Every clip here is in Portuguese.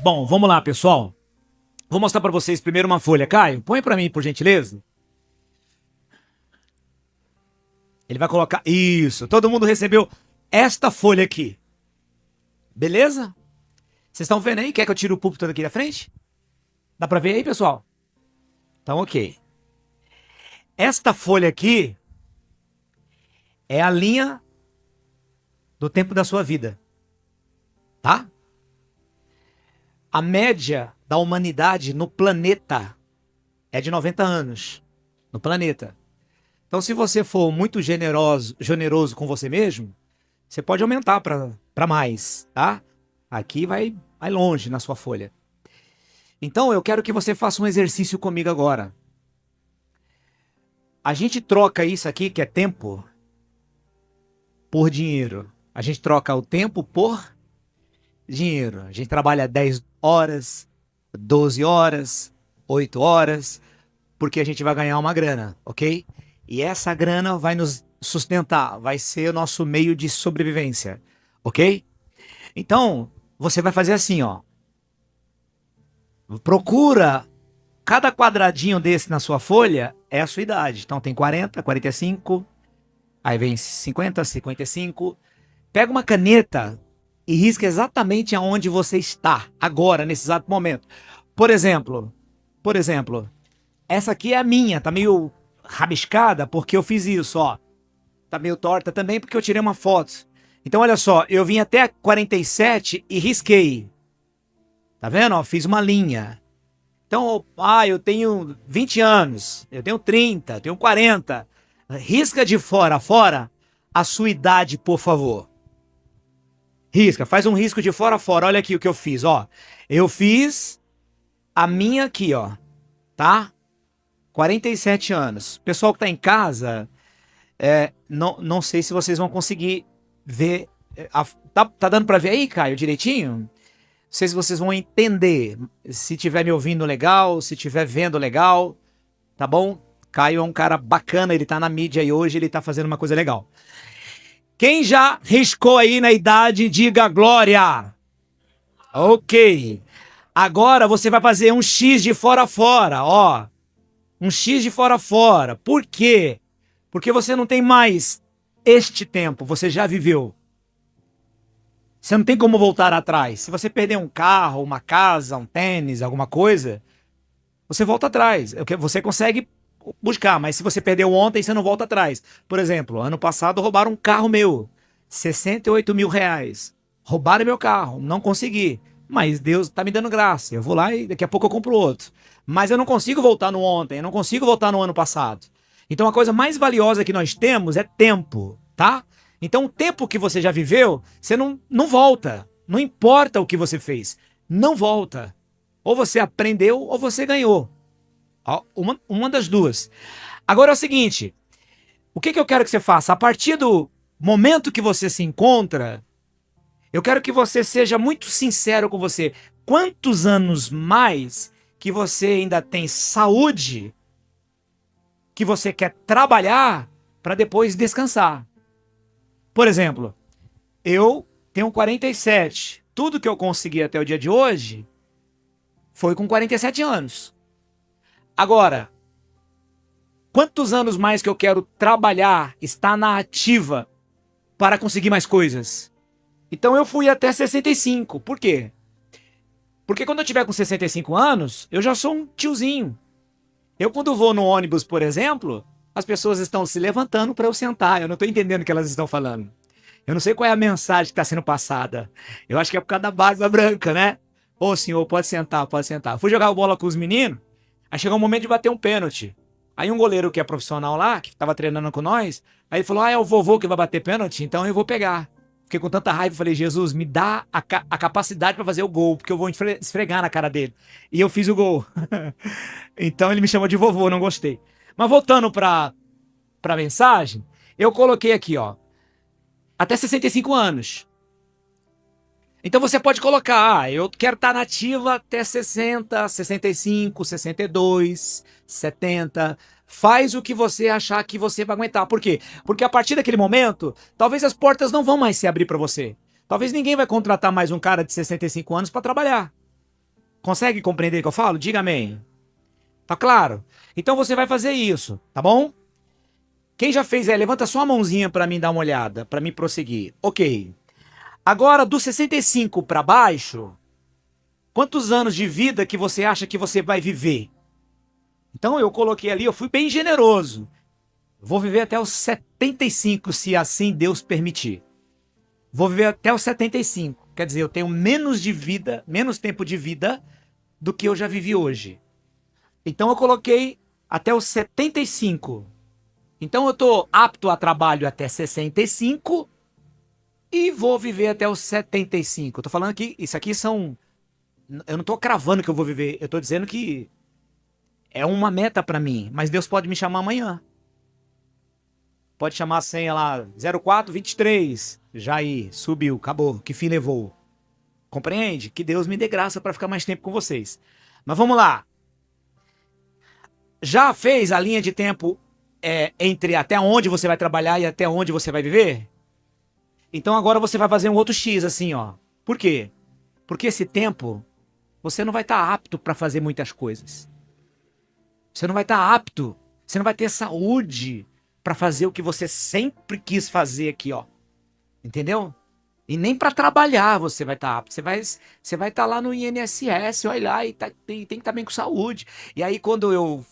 Bom, vamos lá, pessoal. Vou mostrar para vocês primeiro uma folha. Caio, põe para mim, por gentileza. Ele vai colocar... Isso, todo mundo recebeu esta folha aqui. Beleza? Vocês estão vendo aí? Quer que eu tire o púlpito daqui da frente? Dá para ver aí, pessoal? Então, ok. Esta folha aqui é a linha do tempo da sua vida. Tá? A média da humanidade no planeta é de 90 anos. No planeta. Então, se você for muito generoso com você mesmo, você pode aumentar para mais, tá? Aqui vai longe na sua folha. Então, eu quero que você faça um exercício comigo agora. A gente troca isso aqui, que é tempo, por dinheiro. A gente troca o tempo por dinheiro. A gente trabalha 10 horas, 12 horas, 8 horas, porque a gente vai ganhar uma grana, ok? E essa grana vai nos sustentar, vai ser o nosso meio de sobrevivência, ok? Então, você vai fazer assim, ó. Procura cada quadradinho desse na sua folha é a sua idade. Então tem 40, 45, aí vem 50, 55. Pega uma caneta e risca exatamente aonde você está agora, nesse exato momento. Por exemplo, essa aqui é a minha, tá meio rabiscada porque eu fiz isso, ó. Tá meio torta também porque eu tirei uma foto. Então olha só, eu vim até 47 e risquei. Tá vendo? Ó, fiz uma linha. Então, eu tenho 20 anos, eu tenho 30, eu tenho 40. Risca de fora a fora a sua idade, por favor. Risca, faz um risco de fora a fora. Olha aqui o que eu fiz, ó. Eu fiz a minha aqui, ó. Tá? 47 anos. Pessoal que tá em casa, não sei se vocês vão conseguir ver. Tá dando pra ver aí, Caio, direitinho? Não sei se vocês vão entender. Se tiver me ouvindo legal, se tiver vendo legal, tá bom? Caio é um cara bacana, ele tá na mídia e hoje ele tá fazendo uma coisa legal. Quem já riscou aí na idade, diga glória. Ok. Agora você vai fazer um X de fora a fora, ó. Um X de fora a fora. Por quê? Porque você não tem mais este tempo, você já viveu. Você não tem como voltar atrás. Se você perder um carro, uma casa, um tênis, alguma coisa, você volta atrás. Você consegue buscar, mas se você perdeu ontem, você não volta atrás. Por exemplo, ano passado roubaram um carro meu. 68 mil reais. Roubaram meu carro, não consegui. Mas Deus tá me dando graça. Eu vou lá e daqui a pouco eu compro outro. Mas eu não consigo voltar no ontem, eu não consigo voltar no ano passado. Então a coisa mais valiosa que nós temos é tempo, tá? Então o tempo que você já viveu, você não volta. Não importa o que você fez. Não volta. Ou você aprendeu ou você ganhou. Uma das duas. Agora é o seguinte. O que eu quero que você faça? A partir do momento que você se encontra, eu quero que você seja muito sincero com você. Quantos anos mais que você ainda tem saúde que você quer trabalhar para depois descansar? Por exemplo, eu tenho 47. Tudo que eu consegui até o dia de hoje foi com 47 anos. Agora, quantos anos mais que eu quero trabalhar, estar na ativa para conseguir mais coisas? Então eu fui até 65. Por quê? Porque quando eu tiver com 65 anos, eu já sou um tiozinho. Eu quando vou no ônibus, por exemplo, as pessoas estão se levantando para eu sentar. Eu não estou entendendo o que elas estão falando. Eu não sei qual é a mensagem que está sendo passada. Eu acho que é por causa da barba branca, né? Ô senhor, pode sentar, pode sentar. Fui jogar bola com os meninos, aí chegou o momento de bater um pênalti. Aí um goleiro que é profissional lá, que estava treinando com nós, aí ele falou, é o vovô que vai bater pênalti, então eu vou pegar. Fiquei com tanta raiva, falei, Jesus, me dá a capacidade para fazer o gol, porque eu vou esfregar na cara dele. E eu fiz o gol. Então ele me chamou de vovô, não gostei. Mas voltando para a mensagem, eu coloquei aqui, ó, até 65 anos. Então você pode colocar, eu quero estar nativa até 60, 65, 62, 70. Faz o que você achar que você vai aguentar. Por quê? Porque a partir daquele momento, talvez as portas não vão mais se abrir para você. Talvez ninguém vai contratar mais um cara de 65 anos para trabalhar. Consegue compreender o que eu falo? Diga amém. Tá claro? Então você vai fazer isso, tá bom? Quem já fez, levanta só a mãozinha para mim dar uma olhada, para mim prosseguir. Ok. Agora, dos 65 para baixo, quantos anos de vida que você acha que você vai viver? Então eu coloquei ali, eu fui bem generoso. Vou viver até os 75, se assim Deus permitir. Vou viver até os 75. Quer dizer, eu tenho menos de vida, menos tempo de vida do que eu já vivi hoje. Então eu coloquei até os 75. Então eu estou apto a trabalho até 65 e vou viver até os 75. Eu tô falando que isso aqui são... Eu não estou cravando que eu vou viver. Eu estou dizendo que é uma meta para mim. Mas Deus pode me chamar amanhã. Pode chamar a senha lá 0423. Já aí, subiu, acabou. Que fim levou? Compreende? Que Deus me dê graça para ficar mais tempo com vocês. Mas vamos lá. Já fez a linha de tempo entre até onde você vai trabalhar e até onde você vai viver? Então agora você vai fazer um outro X assim, ó. Por quê? Porque esse tempo você não vai estar apto para fazer muitas coisas. Você não vai estar apto, você não vai ter saúde para fazer o que você sempre quis fazer aqui, ó. Entendeu? E nem para trabalhar você vai estar apto. Você vai estar lá no INSS, olha lá, e tem que estar bem com saúde. E aí, quando eu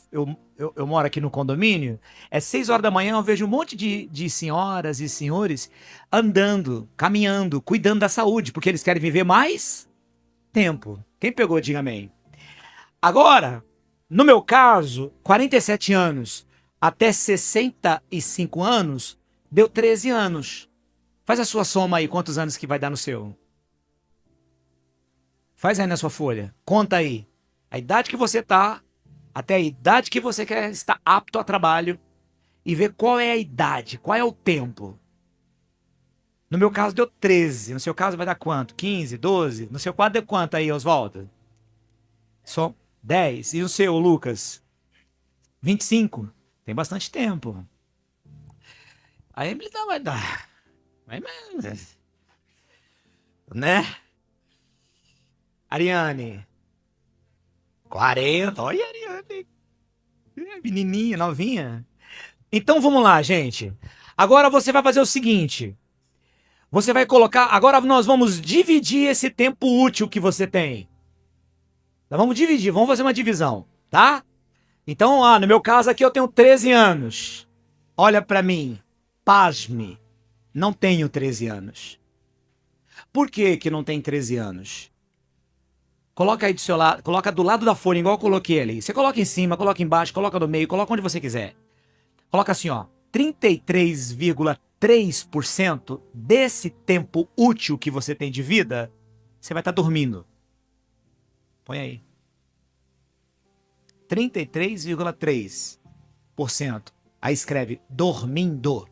moro aqui no condomínio, é 6 horas da manhã, eu vejo um monte de senhoras e senhores andando, caminhando, cuidando da saúde, porque eles querem viver mais tempo. Quem pegou, diga amém. Agora, no meu caso, 47 anos até 65 anos, deu 13 anos. Faz a sua soma aí, quantos anos que vai dar no seu? Faz aí na sua folha. Conta aí. A idade que você tá, até a idade que você quer estar apto a trabalho e ver qual é a idade, qual é o tempo. No meu caso deu 13. No seu caso vai dar quanto? 15, 12? No seu quadro deu quanto aí, Oswaldo? Só 10. E o seu, Lucas? 25. Tem bastante tempo. A Emily não vai dar. Né? Ariane. 40. Olha, Ariane. Menininha, novinha. Então vamos lá, gente. Agora você vai fazer o seguinte. Você vai colocar... Agora nós vamos dividir esse tempo útil que você tem. Nós vamos dividir, vamos fazer uma divisão, tá? Então, no meu caso aqui eu tenho 13 anos. Olha pra mim. Pasme. Não tenho 13 anos. Por que que não tem 13 anos? Coloca aí do seu lado, coloca do lado da folha, igual eu coloquei ali. Você coloca em cima, coloca embaixo, coloca no meio, coloca onde você quiser. Coloca assim, ó. 33,3% desse tempo útil que você tem de vida, você vai estar dormindo. Põe aí. 33,3%. Aí escreve dormindo.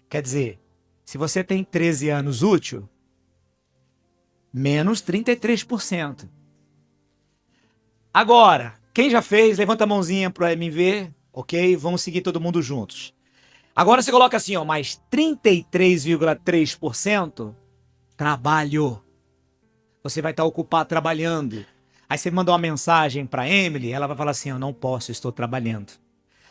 Quer dizer, se você tem 13 anos útil, menos 33%. Agora, quem já fez, levanta a mãozinha para me ver, ok? Vamos seguir todo mundo juntos. Agora você coloca assim, ó, mais 33,3% trabalho. Você vai estar ocupado trabalhando. Aí você manda uma mensagem para Emily, ela vai falar assim, eu não posso, estou trabalhando.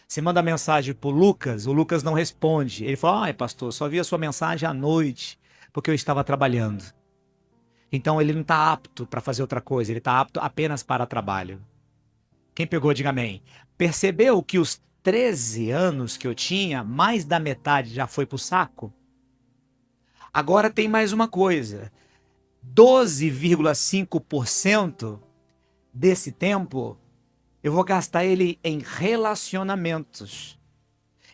Você manda mensagem pro Lucas, o Lucas não responde. Ele fala, ai pastor, só vi a sua mensagem à noite, porque eu estava trabalhando. Então ele não está apto para fazer outra coisa, ele está apto apenas para trabalho. Quem pegou, diga amém. Percebeu que os 13 anos que eu tinha, mais da metade já foi pro saco? Agora tem mais uma coisa. 12,5% desse tempo, eu vou gastar ele em relacionamentos.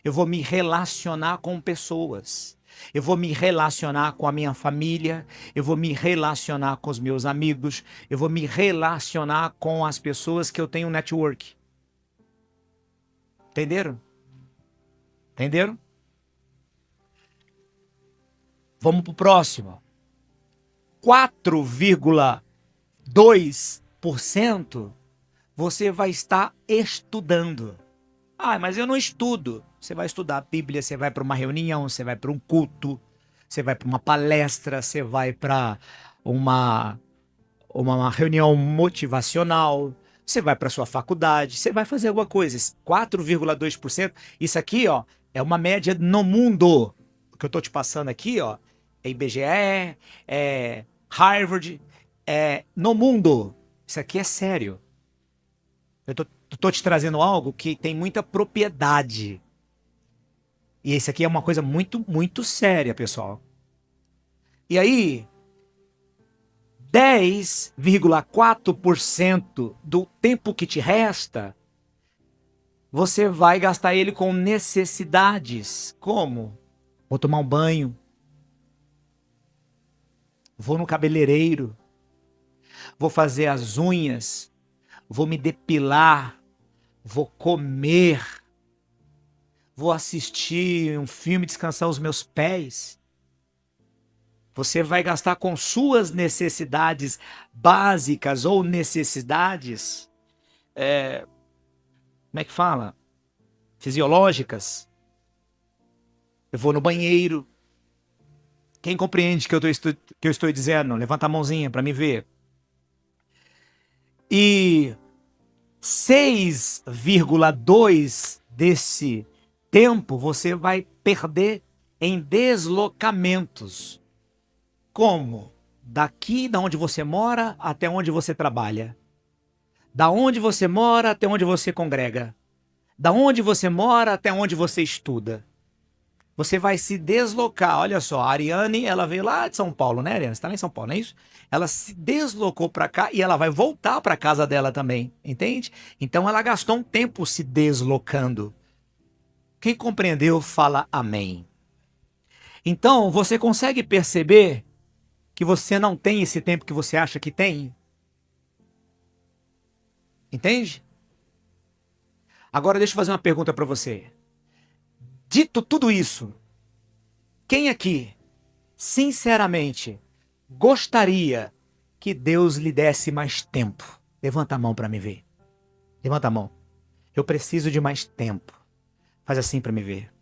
Eu vou me relacionar com pessoas. Eu vou me relacionar com a minha família. Eu vou me relacionar com os meus amigos. Eu vou me relacionar com as pessoas que eu tenho network. Entenderam? Entenderam? Vamos pro próximo. 4,2% você vai estar estudando. Ah, mas eu não estudo. Você vai estudar a Bíblia, você vai para uma reunião, você vai para um culto, você vai para uma palestra, você vai para uma reunião motivacional, você vai para sua faculdade, você vai fazer alguma coisa. Esse 4,2%, isso aqui, ó, é uma média no mundo. O que eu tô te passando aqui, ó, é IBGE, é Harvard, é no mundo. Isso aqui é sério. Eu tô te trazendo algo que tem muita propriedade. E esse aqui é uma coisa muito, muito séria, pessoal. E aí, 10,4% do tempo que te resta, você vai gastar ele com necessidades. Como? Vou tomar um banho, vou no cabeleireiro, vou fazer as unhas, vou me depilar, vou comer, vou assistir um filme, descansar os meus pés. Você vai gastar com suas necessidades básicas ou necessidades, como é que fala? Fisiológicas. Eu vou no banheiro. Quem compreende que eu estou dizendo? Levanta a mãozinha para me ver. E 6,2 desse tempo você vai perder em deslocamentos. Como? Daqui, da onde você mora, até onde você trabalha. Da onde você mora até onde você congrega. Da onde você mora até onde você estuda. Você vai se deslocar. Olha só, a Ariane, ela veio lá de São Paulo, né, Ariane? Você tá lá em São Paulo, não é isso? Ela se deslocou para cá e ela vai voltar para casa dela também, entende? Então ela gastou um tempo se deslocando. Quem compreendeu, fala amém. Então, você consegue perceber que você não tem esse tempo que você acha que tem? Entende? Agora deixa eu fazer uma pergunta para você. Dito tudo isso, quem aqui, sinceramente, gostaria que Deus lhe desse mais tempo? Levanta a mão para me ver. Levanta a mão. Eu preciso de mais tempo. Faz assim para me ver.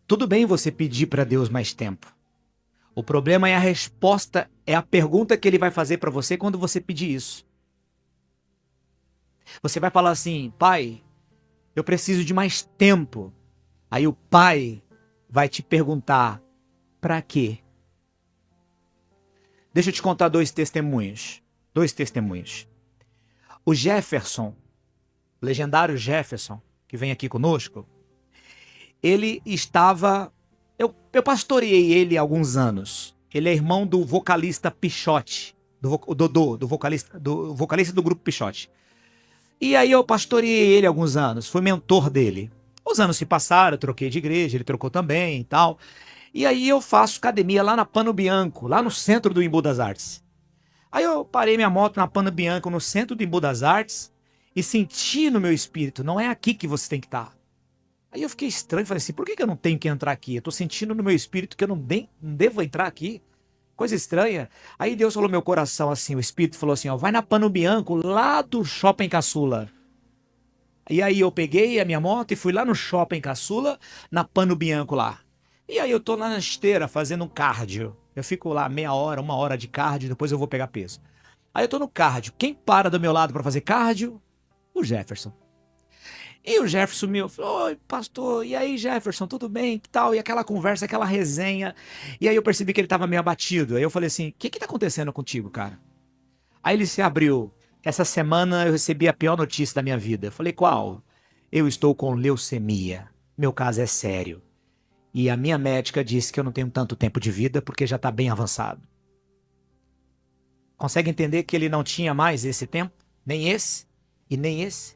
Tudo bem você pedir para Deus mais tempo. O problema é a resposta, é a pergunta que ele vai fazer para você quando você pedir isso. Você vai falar assim: pai, eu preciso de mais tempo. Aí o pai vai te perguntar: para quê? Deixa eu te contar dois testemunhos. O Jefferson, o legendário Jefferson, que vem aqui conosco, ele estava... Eu pastoreei ele há alguns anos. Ele é irmão do vocalista Pichote, o Dodô, do vocalista do grupo Pichote. E aí eu pastoreei ele há alguns anos, fui mentor dele. Os anos se passaram, eu troquei de igreja, ele trocou também e tal. E aí eu faço academia lá na Pano Bianco, lá no centro do Embu das Artes. Aí eu parei minha moto na Pano Bianco, no centro do Embu das Artes, e senti no meu espírito: não é aqui que você tem que estar. Aí eu fiquei estranho, falei assim: por que eu não tenho que entrar aqui? Eu tô sentindo no meu espírito que eu não devo entrar aqui. Coisa estranha. Aí Deus falou no meu coração assim, o espírito falou assim: ó, vai na Pano Bianco, lá do Shopping Caçula. E aí eu peguei a minha moto e fui lá no Shopping Caçula, na Pano Bianco lá. E aí eu tô lá na esteira fazendo um cardio. Eu fico lá meia hora, uma hora de cardio, depois eu vou pegar peso. Aí eu tô no cardio. Quem para do meu lado para fazer cardio? O Jefferson. E o Jefferson meu falou: oi, pastor, e aí, Jefferson, tudo bem? Que tal? E aquela conversa, aquela resenha. E aí eu percebi que ele tava meio abatido. Aí eu falei assim: o que tá acontecendo contigo, cara? Aí ele se abriu. Essa semana eu recebi a pior notícia da minha vida. Eu falei: qual? Eu estou com leucemia. Meu caso é sério. E a minha médica disse que eu não tenho tanto tempo de vida porque já tá bem avançado. Consegue entender que ele não tinha mais esse tempo? Nem esse e nem esse?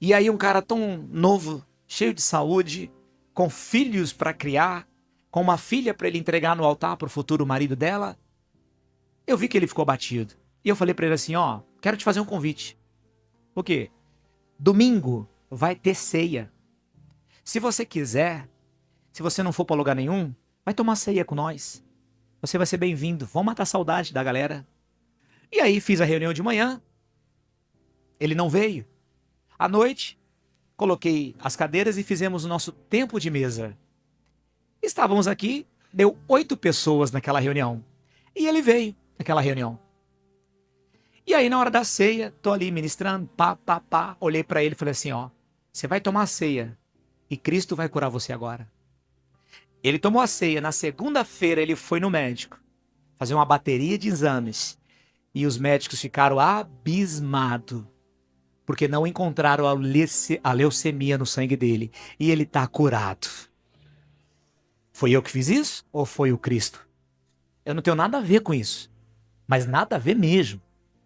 E aí um cara tão novo, cheio de saúde, com filhos para criar, com uma filha para ele entregar no altar para o futuro marido dela, eu vi que ele ficou abatido. E eu falei para ele assim: ó, quero te fazer um convite. O quê? Domingo vai ter ceia. Se você quiser, se você não for para lugar nenhum, vai tomar ceia com nós. Você vai ser bem-vindo. Vamos matar a saudade da galera. E aí fiz a reunião de manhã. Ele não veio. À noite, coloquei as cadeiras e fizemos o nosso tempo de mesa. Estávamos aqui, deu 8 pessoas naquela reunião. E ele veio naquela reunião. E aí, na hora da ceia, tô ali ministrando, pá. Olhei pra ele e falei assim, ó, você vai tomar a ceia e Cristo vai curar você agora. Ele tomou a ceia. Na segunda-feira, ele foi no médico fazer uma bateria de exames. E os médicos ficaram abismados, porque não encontraram a leucemia no sangue dele. E ele tá curado. Foi eu que fiz isso? Ou foi o Cristo? Eu não tenho nada a ver com isso. Mas nada a ver mesmo.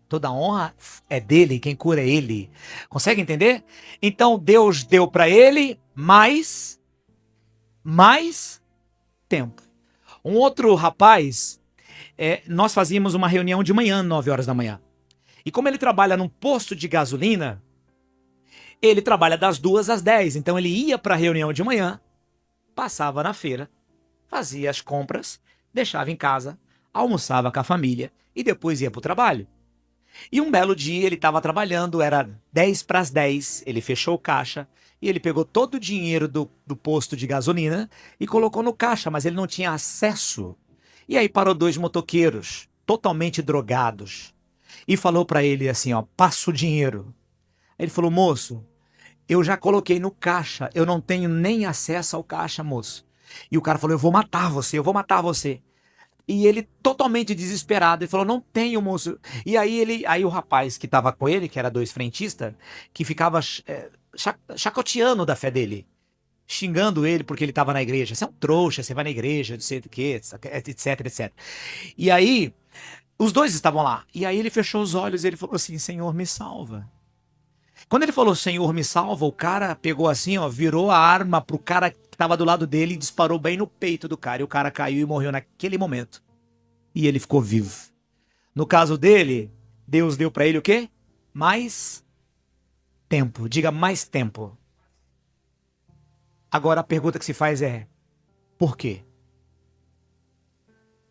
Toda honra é dele, quem cura é ele. Consegue entender? Então Deus deu para ele mais tempo. Um outro rapaz, nós fazíamos uma reunião de manhã, 9 horas da manhã. E como ele trabalha num posto de gasolina, ele trabalha das 2 às 10. Então ele ia para a reunião de manhã, passava na feira, fazia as compras, deixava em casa, almoçava com a família e depois ia para o trabalho. E um belo dia ele estava trabalhando, era 10 para as 10, ele fechou o caixa e ele pegou todo o dinheiro do posto de gasolina e colocou no caixa, mas ele não tinha acesso. E aí parou 2 motoqueiros, totalmente drogados, e falou para ele assim, ó, passa o dinheiro. Ele falou, moço, eu já coloquei no caixa, eu não tenho nem acesso ao caixa, moço. E o cara falou, eu vou matar você. E ele totalmente desesperado, ele falou, não tenho, moço. E aí o rapaz que estava com ele, que era 2 frentistas, que ficava chacoteando da fé dele, xingando ele porque ele estava na igreja. Você é um trouxa, você vai na igreja, não sei o que, etc. E aí, os 2 estavam lá. E aí ele fechou os olhos e ele falou assim, Senhor, me salva. Quando ele falou, Senhor, me salva, o cara pegou assim, ó, virou a arma pro cara que estava do lado dele e disparou bem no peito do cara. E o cara caiu e morreu naquele momento. E ele ficou vivo. No caso dele, Deus deu para ele o quê? Mais tempo. Diga mais tempo. Agora a pergunta que se faz é, por quê?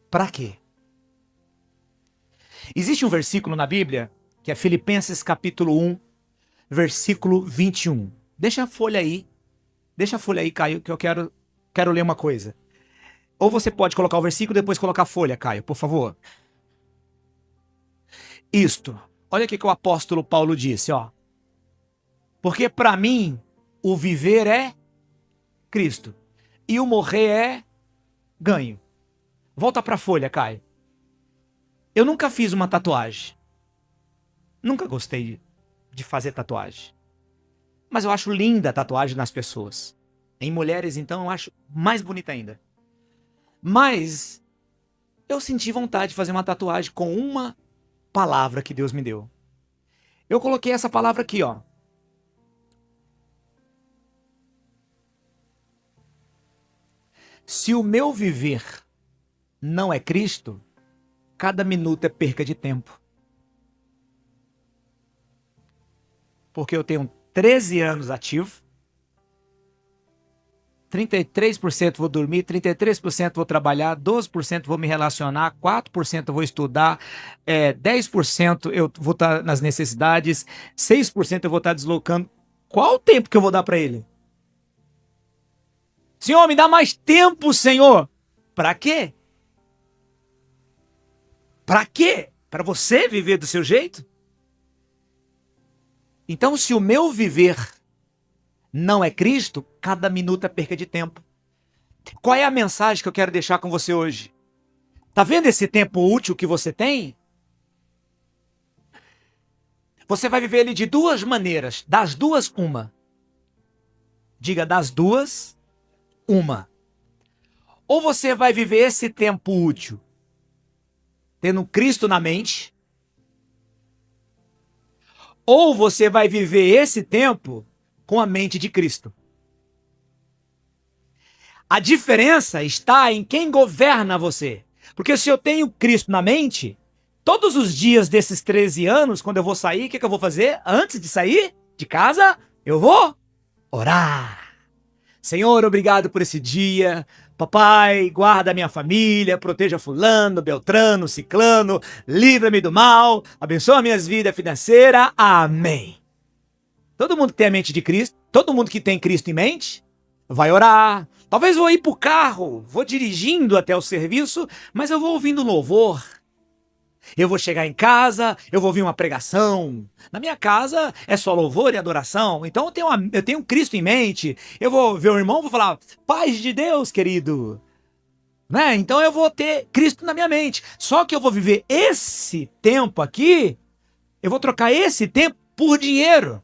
Para quê? Existe um versículo na Bíblia, que é Filipenses capítulo 1, versículo 21. Deixa a folha aí, Caio, que eu quero ler uma coisa. Ou você pode colocar o versículo e depois colocar a folha, Caio, por favor. Isto. Olha o que o apóstolo Paulo disse, ó. Porque para mim, o viver é Cristo e o morrer é ganho. Volta para a folha, Caio. Eu nunca fiz uma tatuagem. Nunca gostei de fazer tatuagem. Mas eu acho linda a tatuagem nas pessoas. Em mulheres, então, eu acho mais bonita ainda. Mas eu senti vontade de fazer uma tatuagem com uma palavra que Deus me deu. Eu coloquei essa palavra aqui, ó. Se o meu viver não é Cristo, cada minuto é perca de tempo. Porque eu tenho 13 anos ativo, 33% vou dormir, 33% vou trabalhar, 12% vou me relacionar, 4% vou estudar, 10% eu vou estar nas necessidades, 6% eu vou estar deslocando. Qual o tempo que eu vou dar para ele? Senhor, me dá mais tempo, Senhor. Para quê? Para quê? Para você viver do seu jeito? Então, se o meu viver não é Cristo, cada minuto é perca de tempo. Qual é a mensagem que eu quero deixar com você hoje? Tá vendo esse tempo útil que você tem? Você vai viver ele de 2 maneiras. Das 2, uma. Diga, das 2, uma. Ou você vai viver esse tempo útil tendo Cristo na mente, ou você vai viver esse tempo com a mente de Cristo. A diferença está em quem governa você. Porque se eu tenho Cristo na mente, todos os dias desses 13 anos, quando eu vou sair, o que eu vou fazer? Antes de sair de casa, eu vou orar. Senhor, obrigado por esse dia. Papai, guarda a minha família, proteja fulano, beltrano, ciclano, livra-me do mal, abençoa minhas vidas financeiras. Amém. Todo mundo que tem a mente de Cristo, todo mundo que tem Cristo em mente, vai orar, Talvez vou ir para o carro, vou dirigindo até o serviço, mas eu vou ouvindo louvor. Eu vou chegar em casa, eu vou ouvir uma pregação. Na minha casa é só louvor e adoração. Então eu tenho Cristo em mente. Eu vou ver o irmão, vou falar, paz de Deus, querido. Né? Então eu vou ter Cristo na minha mente. Só que eu vou viver esse tempo aqui, eu vou trocar esse tempo por dinheiro.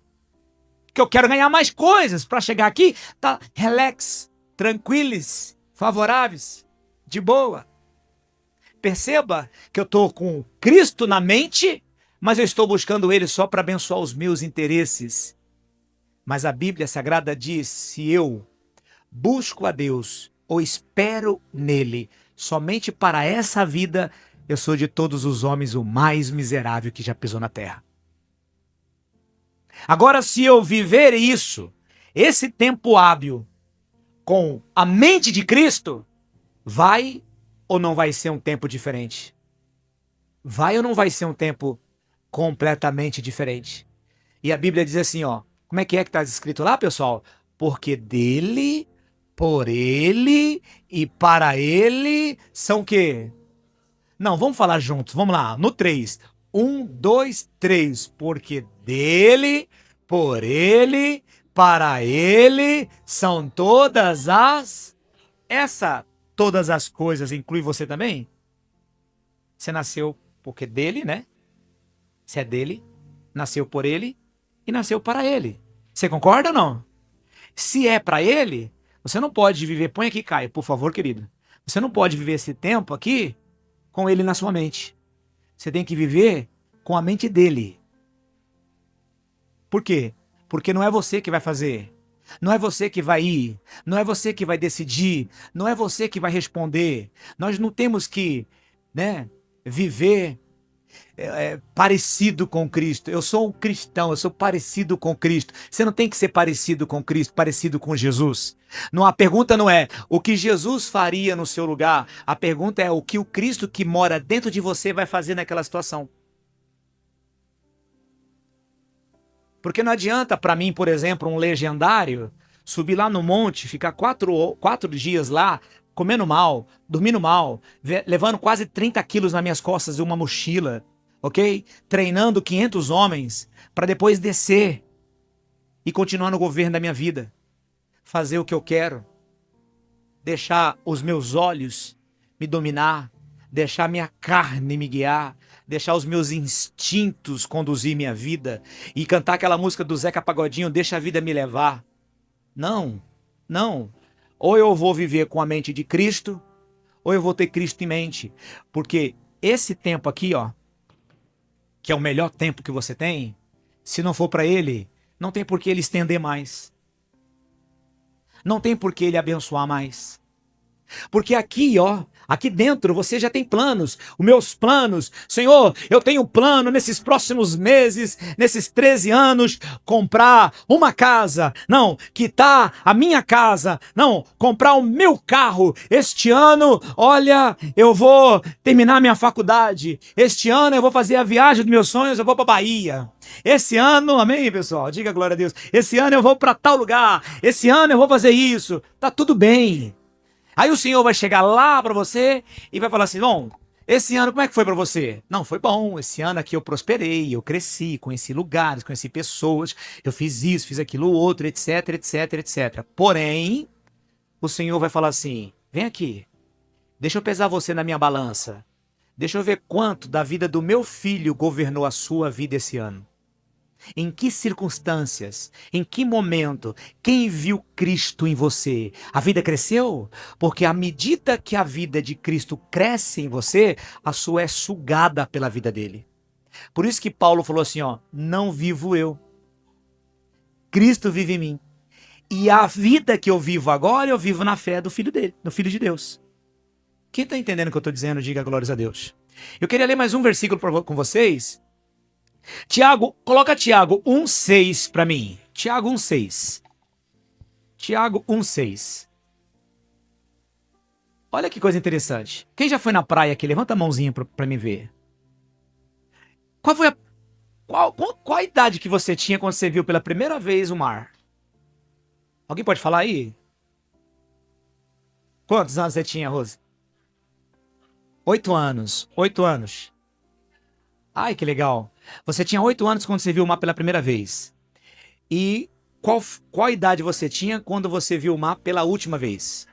Que eu quero ganhar mais coisas para chegar aqui, tá relax, tranquilos, favoráveis, de boa. Perceba que eu estou com Cristo na mente, mas eu estou buscando Ele só para abençoar os meus interesses. Mas a Bíblia Sagrada diz, se eu busco a Deus ou espero nele somente para essa vida, eu sou de todos os homens o mais miserável que já pisou na terra. Agora, se eu viver isso, esse tempo hábil, com a mente de Cristo, vai ou não vai ser um tempo diferente? Vai ou não vai ser um tempo completamente diferente? E a Bíblia diz assim, ó, como é que está escrito lá, pessoal? Porque dele, por ele e para ele são o quê? Não, vamos falar juntos, vamos lá, no 3. 1, 2, 3. Porque dele, por ele, para ele são todas as... Todas as coisas inclui você também? Você nasceu porque dele, né? Você é dele, nasceu por ele e nasceu para ele. Você concorda ou não? Se é para ele, você não pode viver... Põe aqui, Caio, por favor, querido. Você não pode viver esse tempo aqui com ele na sua mente. Você tem que viver com a mente dele. Por quê? Porque não é você que vai fazer. Não é você que vai ir, não é você que vai decidir, não é você que vai responder. Nós não temos que, né, viver parecido com Cristo. Eu sou um cristão, eu sou parecido com Cristo. Você não tem que ser parecido com Cristo, parecido com Jesus. Não, a pergunta não é o que Jesus faria no seu lugar. A pergunta é o que o Cristo que mora dentro de você vai fazer naquela situação. Porque não adianta para mim, por exemplo, um legendário subir lá no monte, ficar 4 dias lá, comendo mal, dormindo mal, levando quase 30 quilos nas minhas costas e uma mochila, ok? Treinando 500 homens para depois descer e continuar no governo da minha vida. Fazer o que eu quero. Deixar os meus olhos me dominar, deixar minha carne me guiar, deixar os meus instintos conduzir minha vida e cantar aquela música do Zeca Pagodinho, deixa a vida me levar. Não, não. Ou eu vou viver com a mente de Cristo, ou eu vou ter Cristo em mente. Porque esse tempo aqui, ó, que é o melhor tempo que você tem, se não for para Ele, não tem por que Ele estender mais. Não tem por que Ele abençoar mais. Porque aqui, ó, aqui dentro você já tem planos, os meus planos. Senhor, eu tenho um plano nesses próximos meses, nesses 13 anos, comprar uma casa. Não, quitar a minha casa. Não, comprar o meu carro. Este ano, olha, eu vou terminar minha faculdade. Este ano eu vou fazer a viagem dos meus sonhos, eu vou para Bahia. Esse ano, amém, pessoal? Diga glória a Deus. Esse ano eu vou para tal lugar. Esse ano eu vou fazer isso. Tá tudo bem. Aí o Senhor vai chegar lá para você e vai falar assim, bom, esse ano como é que foi para você? Não, foi bom, esse ano aqui eu prosperei, eu cresci, conheci lugares, conheci pessoas, eu fiz isso, fiz aquilo outro, etc, etc, etc. Porém, o Senhor vai falar assim, vem aqui, deixa eu pesar você na minha balança, deixa eu ver quanto da vida do meu filho governou a sua vida esse ano. Em que circunstâncias, em que momento, quem viu Cristo em você? A vida cresceu? Porque à medida que a vida de Cristo cresce em você, a sua é sugada pela vida dele. Por isso que Paulo falou assim, ó, não vivo eu. Cristo vive em mim. E a vida que eu vivo agora, eu vivo na fé do Filho dele, do Filho de Deus. Quem está entendendo o que eu estou dizendo, diga glórias a Deus. Eu queria ler mais um versículo com vocês. Tiago, coloca Tiago 1,6 para mim. Tiago 1,6. Tiago 1,6. Olha que coisa interessante. Quem já foi na praia aqui? Levanta a mãozinha para me ver. Qual a idade que você tinha quando você viu pela primeira vez o mar? Alguém pode falar aí? Quantos anos você tinha, Rose? 8 anos. 8 anos. Ai, que legal. Você tinha 8 anos quando você viu o mar pela primeira vez. E qual idade você tinha quando você viu o mar pela última vez?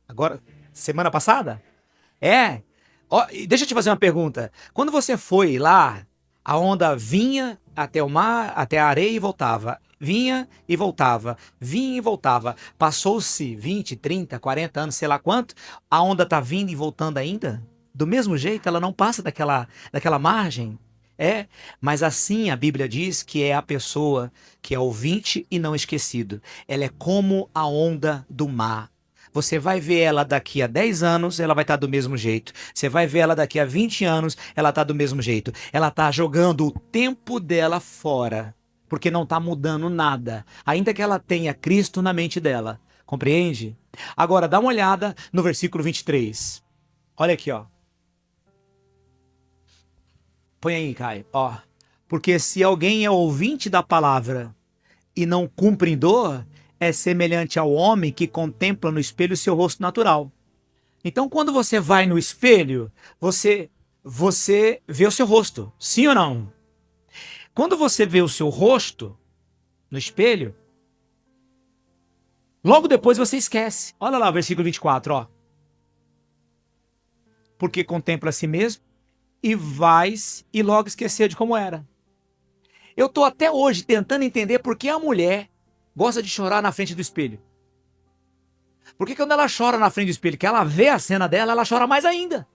Agora, semana passada? É. Ó, e deixa eu te fazer uma pergunta. Quando você foi lá, a onda vinha até o mar, até a areia e voltava. Vinha e voltava. Vinha e voltava. Passou-se 20, 30, 40 anos, sei lá quanto. A onda tá vindo e voltando ainda? Do mesmo jeito, ela não passa daquela margem. É, mas assim a Bíblia diz que é a pessoa que é ouvinte e não esquecido. Ela é como a onda do mar. Você vai ver ela daqui a 10 anos, ela vai estar do mesmo jeito. Você vai ver ela daqui a 20 anos, ela está do mesmo jeito. Ela está jogando o tempo dela fora, porque não está mudando nada, ainda que ela tenha Cristo na mente dela. Compreende? Agora, dá uma olhada no versículo 23. Olha aqui, ó. Põe aí, Caio. Ó. Porque se alguém é ouvinte da palavra e não cumpridor, é semelhante ao homem que contempla no espelho o seu rosto natural. Então, quando você vai no espelho, você vê o seu rosto, sim ou não? Quando você vê o seu rosto no espelho, logo depois você esquece. Olha lá o versículo 24, ó. Porque contempla a si mesmo e vais e logo esqueceu de como era. Eu tô até hoje tentando entender por que a mulher gosta de chorar na frente do espelho. Porque quando ela chora na frente do espelho, que ela vê a cena dela, ela chora mais ainda.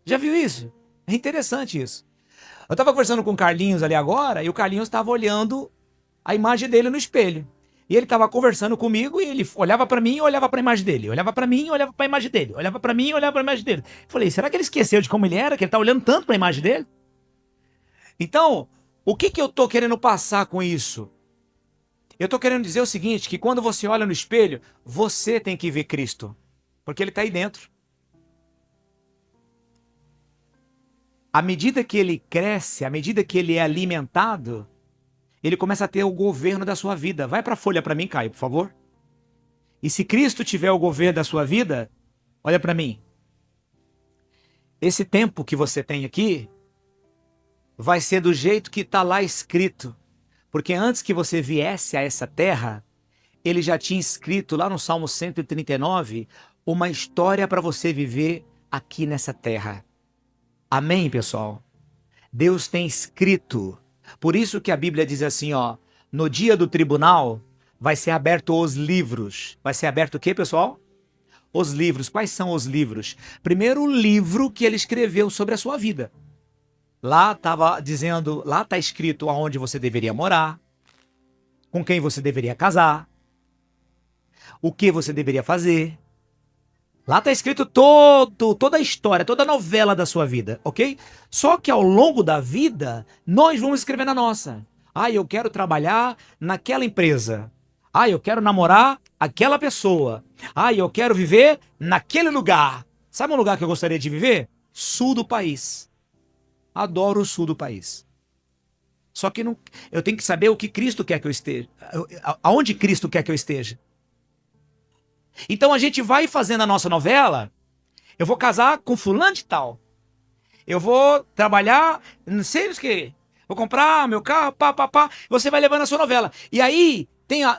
Já viu isso? É interessante isso. Eu tava conversando com o Carlinhos ali agora, e o Carlinhos estava olhando a imagem dele no espelho. E ele tava conversando comigo, e ele olhava pra mim e olhava pra imagem dele. Olhava pra mim e olhava pra imagem dele. Olhava pra mim e olhava pra imagem dele. Eu falei, será que ele esqueceu de como ele era? Que ele tá olhando tanto pra imagem dele? Então, o que eu tô querendo passar com isso? Eu tô querendo dizer o seguinte, que quando você olha no espelho, você tem que ver Cristo. Porque ele tá aí dentro. À medida que ele cresce, à medida que ele é alimentado, ele começa a ter o governo da sua vida. Vai para a folha para mim, Caio, por favor. E se Cristo tiver o governo da sua vida, olha para mim. Esse tempo que você tem aqui vai ser do jeito que está lá escrito. Porque antes que você viesse a essa terra, ele já tinha escrito lá no Salmo 139 uma história para você viver aqui nessa terra. Amém, pessoal? Deus tem escrito. Por isso que a Bíblia diz assim, ó, no dia do tribunal vai ser aberto os livros. Vai ser aberto o quê, pessoal? Os livros. Quais são os livros? Primeiro, o livro que ele escreveu sobre a sua vida. Lá estava dizendo, lá está escrito aonde você deveria morar, com quem você deveria casar, o que você deveria fazer. Lá está escrito toda a história, toda a novela da sua vida, ok? Só que ao longo da vida, nós vamos escrever na nossa. Ah, eu quero trabalhar naquela empresa. Ah, eu quero namorar aquela pessoa. Ah, eu quero viver naquele lugar. Sabe um lugar que eu gostaria de viver? Sul do país. Adoro o sul do país. Só que não, eu tenho que saber o que Cristo quer que eu esteja. Aonde Cristo quer que eu esteja. Então a gente vai fazendo a nossa novela. Eu vou casar com fulano de tal. Eu vou trabalhar, não sei o que. Vou comprar meu carro, pá. Você vai levando a sua novela. E aí,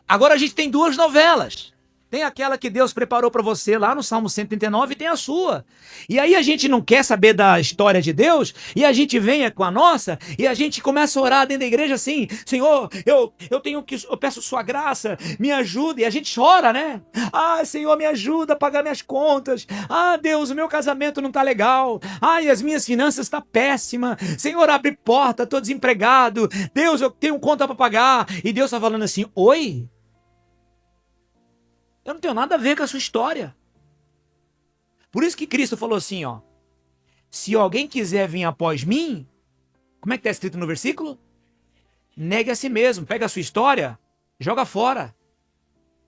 agora a gente tem duas novelas. Tem aquela que Deus preparou para você lá no Salmo 139 e tem a sua. E aí a gente não quer saber da história de Deus e a gente vem com a nossa e a gente começa a orar dentro da igreja assim, Senhor, eu peço sua graça, me ajuda. E a gente chora, né? Ah, Senhor, me ajuda a pagar minhas contas. Ah, Deus, o meu casamento não tá legal. Ai, as minhas finanças estão péssimas. Senhor, abre porta, tô desempregado. Deus, eu tenho conta para pagar. E Deus tá falando assim, oi? Eu não tenho nada a ver com a sua história. Por isso que Cristo falou assim, ó. Se alguém quiser vir após mim, como é que está escrito no versículo? Negue a si mesmo, pega a sua história, joga fora.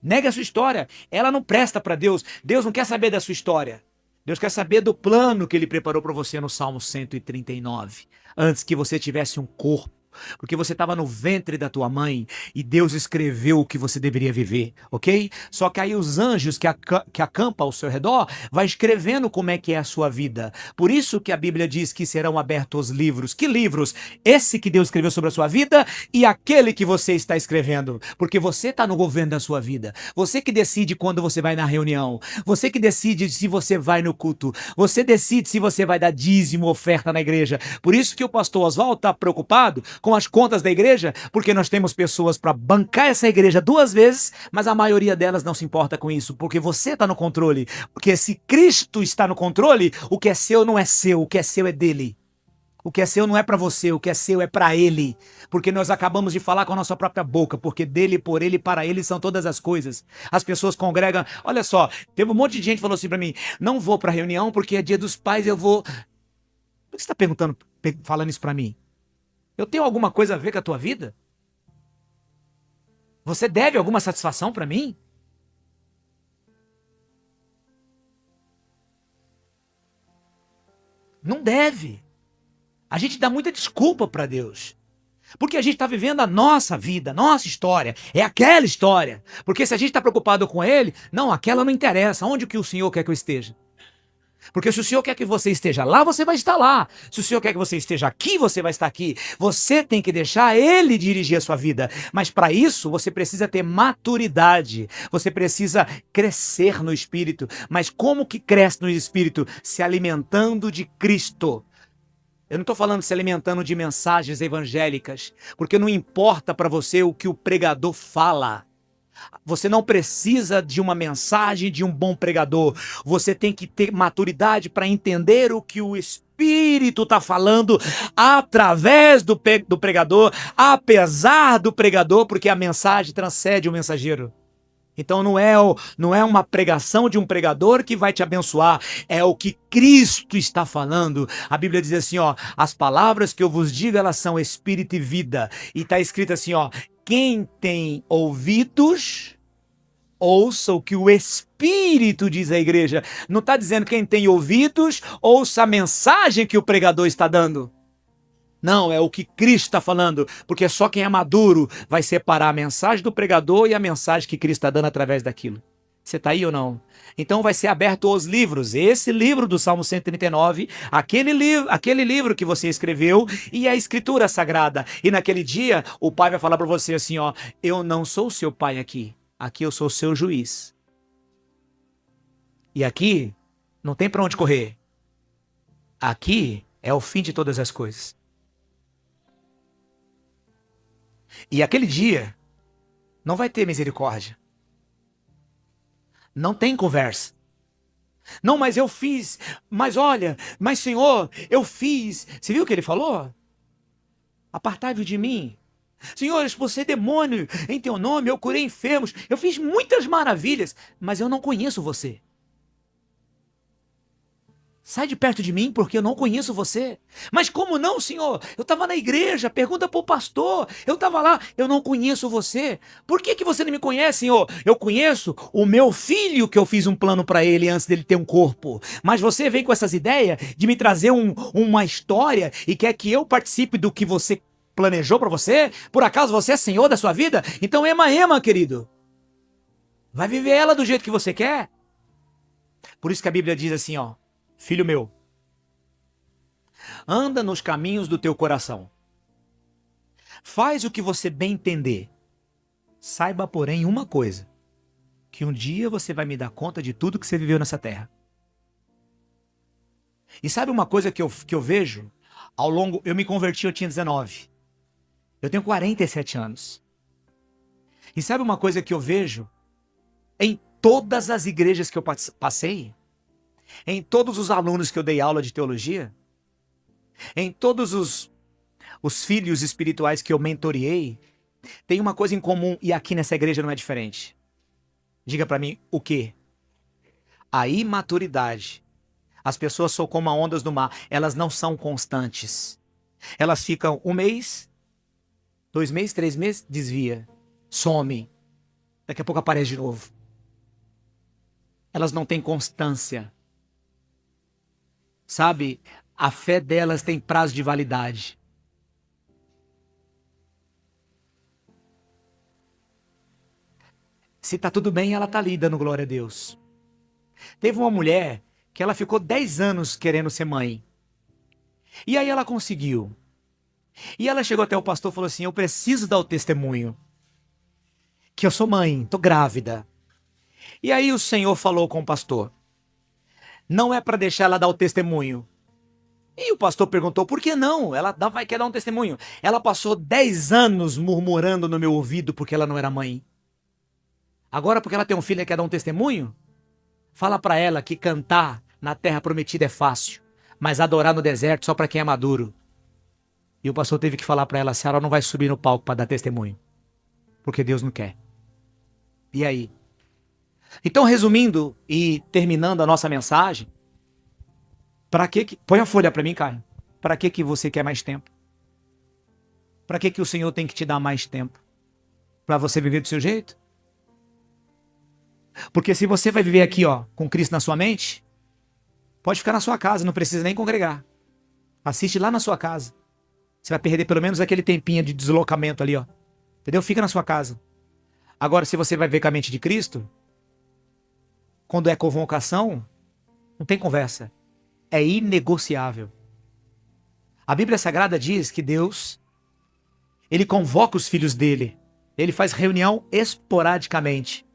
Nega a sua história. Ela não presta para Deus. Deus não quer saber da sua história. Deus quer saber do plano que ele preparou para você no Salmo 139. Antes que você tivesse um corpo. porque você estava no ventre da tua mãe e Deus escreveu o que você deveria viver, ok? Só que aí os anjos que acampam ao seu redor vai escrevendo como é que é a sua vida. Por isso que a Bíblia diz que serão abertos os livros. Que livros? Esse que Deus escreveu sobre a sua vida e aquele que você está escrevendo, porque você está no governo da sua vida. Você que decide quando você vai na reunião, você que decide se você vai no culto, você decide se você vai dar dízimo, oferta na igreja. Por isso que o pastor Oswaldo está preocupado com as contas da igreja, porque nós temos pessoas para bancar essa igreja 2 vezes, mas a maioria delas não se importa com isso, porque você está no controle. Porque se Cristo está no controle, o que é seu não é seu, o que é seu é dele. O que é seu não é para você, o que é seu é para ele. Porque nós acabamos de falar com a nossa própria boca, porque dele, por ele e para ele são todas as coisas. As pessoas congregam, olha só, teve um monte de gente que falou assim para mim, não vou para reunião porque é dia dos pais, eu vou... Por que você está perguntando, falando isso para mim? Eu tenho alguma coisa a ver com a tua vida? Você deve alguma satisfação para mim? Não deve. A gente dá muita desculpa para Deus. Porque a gente está vivendo a nossa vida, a nossa história. É aquela história. Porque se a gente está preocupado com ele, não, aquela não interessa. Onde que o Senhor quer que eu esteja? Porque se o Senhor quer que você esteja lá, você vai estar lá. Se o Senhor quer que você esteja aqui, você vai estar aqui. Você tem que deixar Ele dirigir a sua vida. Mas para isso, você precisa ter maturidade. Você precisa crescer no Espírito. Mas como que cresce no Espírito? Se alimentando de Cristo. Eu não estou falando se alimentando de mensagens evangélicas. Porque não importa para você o que o pregador fala. Você não precisa de uma mensagem de um bom pregador. Você tem que ter maturidade para entender o que o Espírito está falando através do pregador, apesar do pregador, porque a mensagem transcende o mensageiro. Então não é uma pregação de um pregador que vai te abençoar, é o que Cristo está falando. A Bíblia diz assim, ó, as palavras que eu vos digo, elas são espírito e vida. E está escrito assim, ó, quem tem ouvidos, ouça o que o Espírito diz à igreja. Não está dizendo quem tem ouvidos, ouça a mensagem que o pregador está dando. Não, é o que Cristo está falando, porque só quem é maduro vai separar a mensagem do pregador e a mensagem que Cristo está dando através daquilo. Você está aí ou não? Então vai ser aberto os livros, esse livro do Salmo 139, aquele livro que você escreveu e a Escritura Sagrada. E naquele dia o Pai vai falar para você assim, ó, eu não sou o seu pai aqui eu sou o seu juiz. E aqui não tem para onde correr. Aqui é o fim de todas as coisas. E aquele dia não vai ter misericórdia. Não tem conversa. Não, mas eu fiz. Mas olha, mas Senhor, eu fiz. Você viu o que ele falou? Apartai-vos de mim. Senhor, eu expulsei demônio em teu nome, eu curei enfermos, eu fiz muitas maravilhas, mas eu não conheço você. Sai de perto de mim, porque eu não conheço você. Mas como não, Senhor? Eu estava na igreja, pergunta para o pastor. Eu estava lá, eu não conheço você. Por que você não me conhece, Senhor? Eu conheço o meu filho, que eu fiz um plano para ele antes dele ter um corpo. Mas você vem com essas ideias de me trazer uma história e quer que eu participe do que você planejou para você? Por acaso você é senhor da sua vida? Então ema, querido. Vai viver ela do jeito que você quer. Por isso que a Bíblia diz assim, ó. Filho meu, anda nos caminhos do teu coração. Faz o que você bem entender. Saiba, porém, uma coisa. Que um dia você vai me dar conta de tudo que você viveu nessa terra. E sabe uma coisa que eu vejo? Ao longo... Eu me converti, eu tinha 19. Eu tenho 47 anos. E sabe uma coisa que eu vejo? Em todas as igrejas que eu passei... Em todos os alunos que eu dei aula de teologia, em todos os filhos espirituais que eu mentoreei, tem uma coisa em comum e aqui nessa igreja não é diferente. Diga para mim o quê? A imaturidade. As pessoas são como as ondas do mar, elas não são constantes. Elas ficam 1 mês, 2 meses, 3 meses, desvia, some. Daqui a pouco aparece de novo. Elas não têm constância. Sabe, a fé delas tem prazo de validade. Se tá tudo bem, ela tá ali dando glória a Deus. Teve uma mulher que ela ficou 10 anos querendo ser mãe. E aí ela conseguiu. E ela chegou até o pastor e falou assim: eu preciso dar o testemunho. Que eu sou mãe, tô grávida. E aí o Senhor falou com o pastor: não é para deixar ela dar o testemunho. E o pastor perguntou: por que não? Ela quer dar um testemunho. Ela passou 10 anos murmurando no meu ouvido porque ela não era mãe. Agora, porque ela tem um filho e quer dar um testemunho? Fala para ela que cantar na terra prometida é fácil, mas adorar no deserto só para quem é maduro. E o pastor teve que falar para ela: a senhora não vai subir no palco para dar testemunho, porque Deus não quer. E aí? Então, resumindo e terminando a nossa mensagem, para que põe a folha para mim, Caio. Para que você quer mais tempo? Para que o Senhor tem que te dar mais tempo? Para você viver do seu jeito? Porque se você vai viver aqui, ó, com Cristo na sua mente, pode ficar na sua casa, não precisa nem congregar. Assiste lá na sua casa. Você vai perder pelo menos aquele tempinho de deslocamento ali, ó. Entendeu? Fica na sua casa. Agora, se você vai ver com a mente de Cristo, quando é convocação, não tem conversa. É inegociável. A Bíblia Sagrada diz que Deus, ele convoca os filhos dele. Ele faz reunião esporadicamente.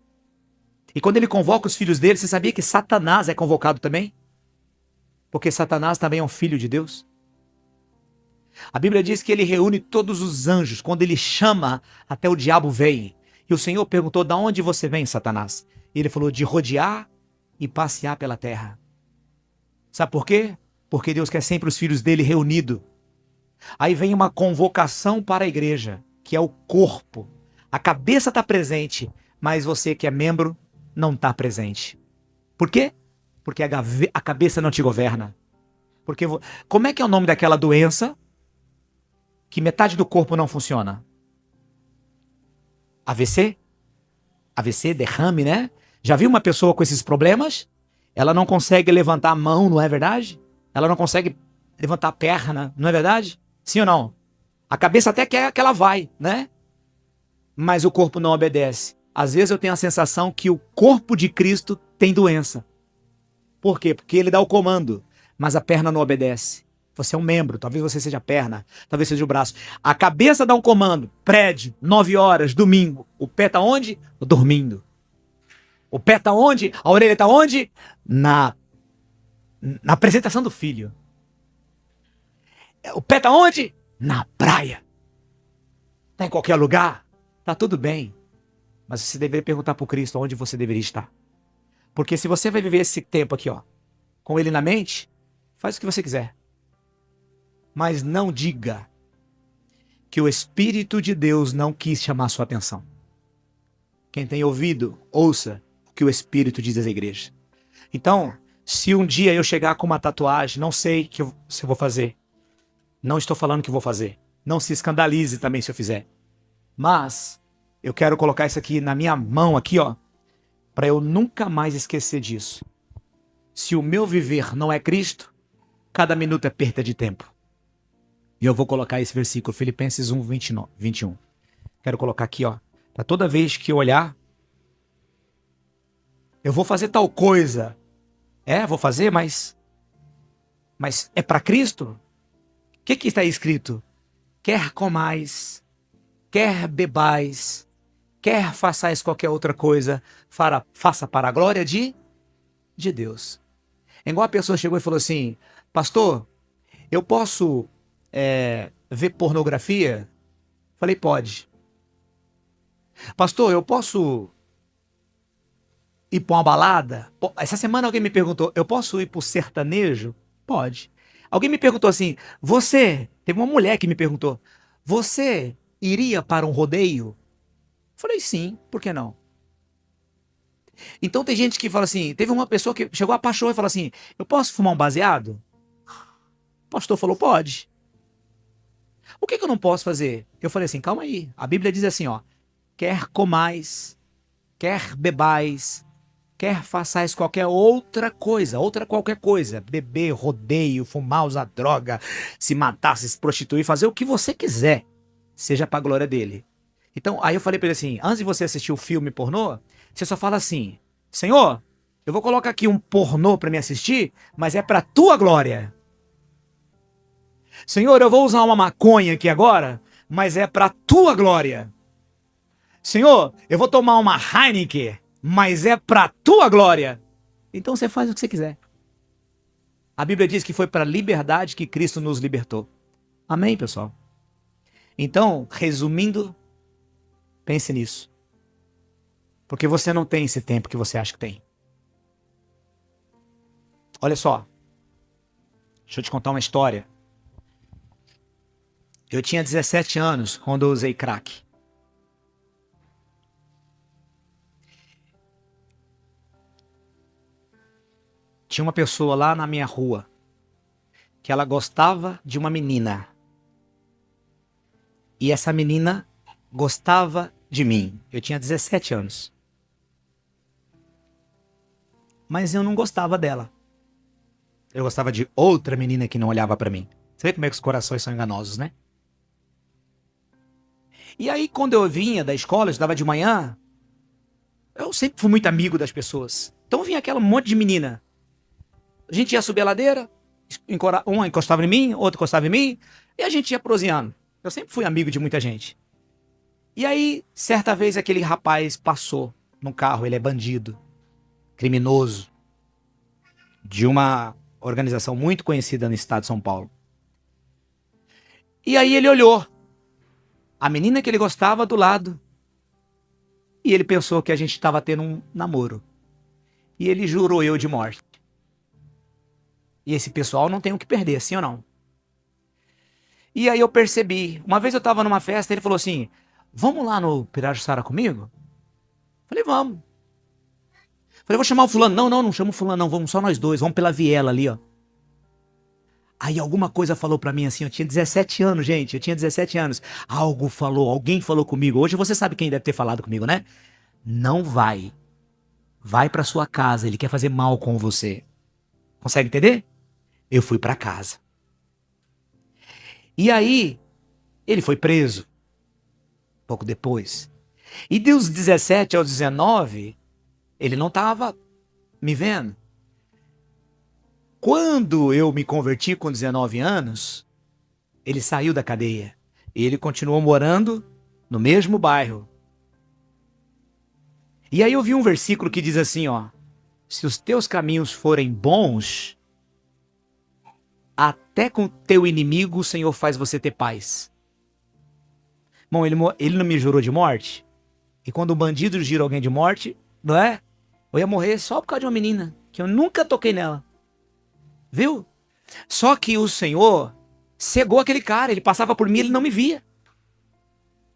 E quando ele convoca os filhos dele, você sabia que Satanás é convocado também? Porque Satanás também é um filho de Deus. A Bíblia diz que ele reúne todos os anjos. Quando ele chama, até o diabo vem. E o Senhor perguntou: de onde você vem, Satanás? E ele falou: de rodear e passear pela terra. Sabe por quê? Porque Deus quer sempre os filhos dele reunidos. Aí vem uma convocação para a igreja, que é o corpo. A cabeça está presente, mas você que é membro não está presente. Por quê? Porque a cabeça não te governa. Porque como é que é o nome daquela doença que metade do corpo não funciona? AVC? AVC, derrame, né? Já viu uma pessoa com esses problemas? Ela não consegue levantar a mão, não é verdade? Ela não consegue levantar a perna, não é verdade? Sim ou não? A cabeça até quer que ela vai, né? Mas o corpo não obedece. Às vezes eu tenho a sensação que o corpo de Cristo tem doença. Por quê? Porque ele dá o comando, mas a perna não obedece. Você é um membro, talvez você seja a perna, talvez seja o braço. A cabeça dá um comando: prédio, 9 horas, domingo. O pé tá onde? Dormindo. O pé tá onde? A orelha tá onde? Na apresentação do filho. O pé tá onde? Na praia. Tá em qualquer lugar? Tá tudo bem. Mas você deveria perguntar para o Cristo onde você deveria estar. Porque se você vai viver esse tempo aqui, ó, com ele na mente, faz o que você quiser. Mas não diga que o Espírito de Deus não quis chamar sua atenção. Quem tem ouvido, ouça o que o Espírito diz às igrejas. Então, se um dia eu chegar com uma tatuagem, não sei se eu vou fazer. Não estou falando que vou fazer. Não se escandalize também se eu fizer. Mas eu quero colocar isso aqui na minha mão, aqui, ó, para eu nunca mais esquecer disso. Se o meu viver não é Cristo, cada minuto é perda de tempo. E eu vou colocar esse versículo, Filipenses 1, 21. Quero colocar aqui, ó, para toda vez que eu olhar, eu vou fazer tal coisa. Vou fazer, mas é para Cristo? O que está escrito? Quer comais, quer bebais, quer façais qualquer outra coisa, faça para a glória de Deus. É igual a pessoa chegou e falou assim: pastor, eu posso ver pornografia? Falei: pode. Pastor, eu posso ir para uma balada? Essa semana alguém me perguntou: eu posso ir para o sertanejo? Pode. Alguém me perguntou assim: teve uma mulher que me perguntou: você iria para um rodeio? Falei: sim, por que não? Então tem gente que fala assim, teve uma pessoa que chegou a pastor e falou assim: eu posso fumar um baseado? O pastor falou: pode. O que eu não posso fazer? Eu falei assim: calma aí, a Bíblia diz assim, ó: quer comais, quer bebais, quer façais qualquer outra coisa, qualquer coisa, beber, rodeio, fumar, usar droga, se matar, se prostituir, fazer o que você quiser, seja para a glória dele. Então, aí eu falei para ele assim: antes de você assistir o filme pornô, Você só fala assim: Senhor, eu vou colocar aqui um pornô para me assistir, mas é para tua glória. Senhor, eu vou usar uma maconha aqui agora, mas é para tua glória. Senhor, eu vou tomar uma Heineken, mas é para tua glória. Então você faz o que você quiser. A Bíblia diz que foi para a liberdade que Cristo nos libertou. Amém, pessoal? Então, resumindo, pense nisso. Porque você não tem esse tempo que você acha que tem. Olha só. Deixa eu te contar uma história. Eu tinha 17 anos quando eu usei crack. Tinha uma pessoa lá na minha rua que ela gostava de uma menina. E essa menina gostava de mim. Eu tinha 17 anos. Mas eu não gostava dela. Eu gostava de outra menina que não olhava pra mim. Você vê como é que os corações são enganosos, né? E aí, quando eu vinha da escola, eu estudava de manhã, eu sempre fui muito amigo das pessoas. Então vinha aquela monte de menina. A gente ia subir a ladeira, uma encostava em mim, outra encostava em mim, e a gente ia proseando. Eu sempre fui amigo de muita gente. E aí, certa vez, aquele rapaz passou no carro, ele é bandido, criminoso, de uma organização muito conhecida no estado de São Paulo. E aí ele olhou a menina que ele gostava do lado, e ele pensou que a gente estava tendo um namoro. E ele jurou eu de morte. E esse pessoal não tem o que perder, sim ou não? E aí eu percebi. Uma vez eu estava numa festa, ele falou assim: vamos lá no Pirajussara comigo? Falei, vamos. Falei, vou chamar o fulano. Não, não chamo o fulano não, vamos só nós dois, vamos pela viela ali, ó. Aí alguma coisa falou pra mim assim, eu tinha 17 anos, gente, eu tinha 17 anos. Alguém falou comigo. Hoje você sabe quem deve ter falado comigo, né? Não vai. Vai pra sua casa, ele quer fazer mal com você. Consegue entender? Eu fui pra casa. E aí, ele foi preso. Pouco depois. E dos 17 aos 19, ele não estava me vendo. Quando eu me converti com 19 anos, ele saiu da cadeia. E ele continuou morando no mesmo bairro. E aí eu vi um versículo que diz assim, ó: se os teus caminhos forem bons, até com teu inimigo o Senhor faz você ter paz. Bom, ele não me jurou de morte? E quando um bandido jura alguém de morte, não é? Eu ia morrer só por causa de uma menina, que eu nunca toquei nela. Viu? Só que o Senhor cegou aquele cara, ele passava por mim, ele não me via.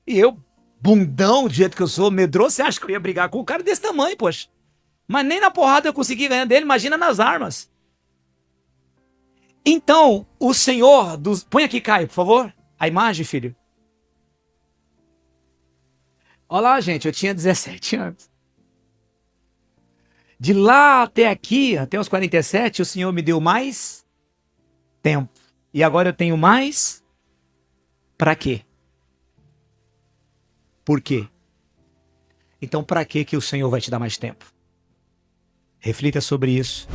E eu, bundão do jeito que eu sou, medroso, você acha que eu ia brigar com um cara desse tamanho, poxa? Mas nem na porrada eu consegui ganhar dele, imagina nas armas. Então, o Senhor dos... Põe aqui, Caio, por favor, a imagem, filho. Olha lá, gente, eu tinha 17 anos. De lá até aqui, até os 47, o Senhor me deu mais tempo. E agora eu tenho mais... Pra quê? Por quê? Então, pra quê que o Senhor vai te dar mais tempo? Reflita sobre isso.